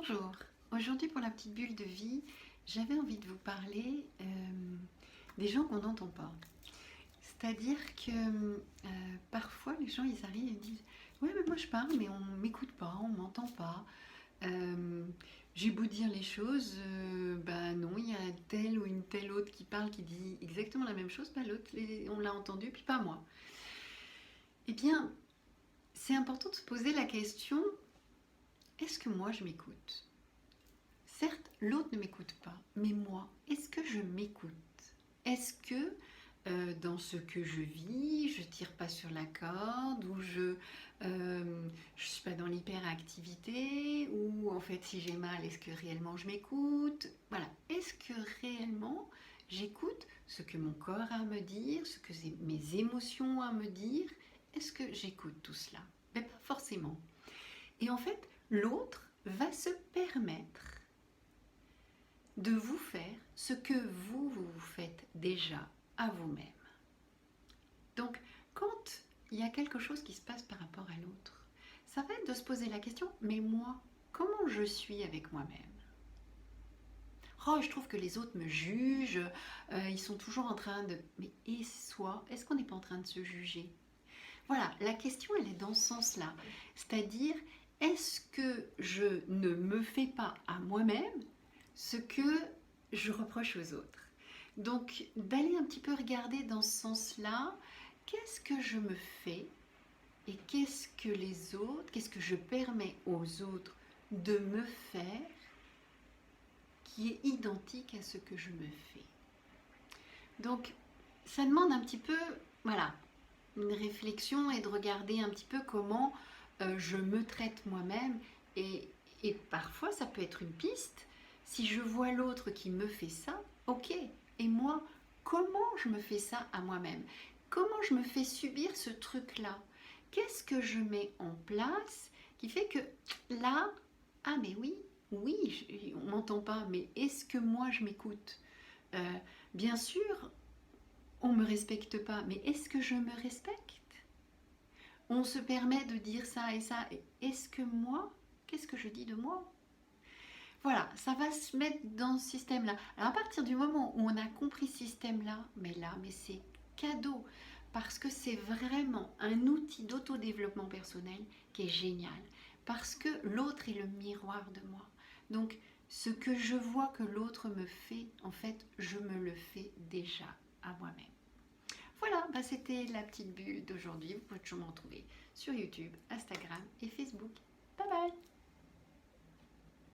Bonjour, aujourd'hui pour la petite bulle de vie, j'avais envie de vous parler des gens qu'on n'entend pas. C'est-à-dire que parfois les gens ils arrivent et disent ouais mais moi je parle mais on ne m'écoute pas, on ne m'entend pas. Euh, j'ai beau dire les choses, bah non, il y a tel ou une telle autre qui parle, qui dit exactement la même chose, bah l'autre on l'a entendu puis pas moi. Eh bien c'est important de se poser la question, est-ce que moi je m'écoute? Certes, l'autre ne m'écoute pas, mais moi, est-ce que je m'écoute? Est-ce que dans ce que je vis, je tire pas sur la corde ou je suis pas dans l'hyperactivité ou en fait si j'ai mal, est-ce que réellement je m'écoute? Voilà, est-ce que réellement j'écoute ce que mon corps a à me dire, ce que mes émotions ont à me dire? Est-ce que j'écoute tout cela? Ben, pas forcément. Et en fait, l'autre va se permettre de vous faire ce que vous faites déjà à vous-même. Donc, quand il y a quelque chose qui se passe par rapport à l'autre, ça va être de se poser la question, mais moi, comment je suis avec moi-même? Oh, je trouve que les autres me jugent, ils sont toujours en train de... Mais et soi, est-ce qu'on n'est pas en train de se juger? Voilà, la question, elle est dans ce sens-là. C'est-à-dire, est-ce que je ne me fais pas à moi-même ce que je reproche aux autres? Donc, d'aller un petit peu regarder dans ce sens-là, qu'est-ce que je me fais et qu'est-ce que les autres, qu'est-ce que je permets aux autres de me faire qui est identique à ce que je me fais. Donc, ça demande un petit peu, voilà, une réflexion et de regarder un petit peu comment je me traite moi-même et parfois ça peut être une piste. Si je vois l'autre qui me fait ça, ok, et moi, comment je me fais ça à moi-même? Comment je me fais subir ce truc-là? Qu'est-ce que je mets en place qui fait que là, ah mais oui, oui, on m'entend pas, mais est-ce que moi je m'écoute? Euh, Bien sûr, on me respecte pas, mais est-ce que je me respecte? On se permet de dire ça et ça. Est-ce que moi, qu'est-ce que je dis de moi? Voilà, ça va se mettre dans ce système-là. Alors à partir du moment où on a compris ce système-là, mais c'est cadeau, parce que c'est vraiment un outil d'autodéveloppement personnel qui est génial, parce que l'autre est le miroir de moi. Donc ce que je vois que l'autre me fait, en fait, je me le fais déjà à moi-même. Voilà, bah c'était la petite bulle d'aujourd'hui. Vous pouvez toujours me retrouver sur YouTube, Instagram et Facebook. Bye bye!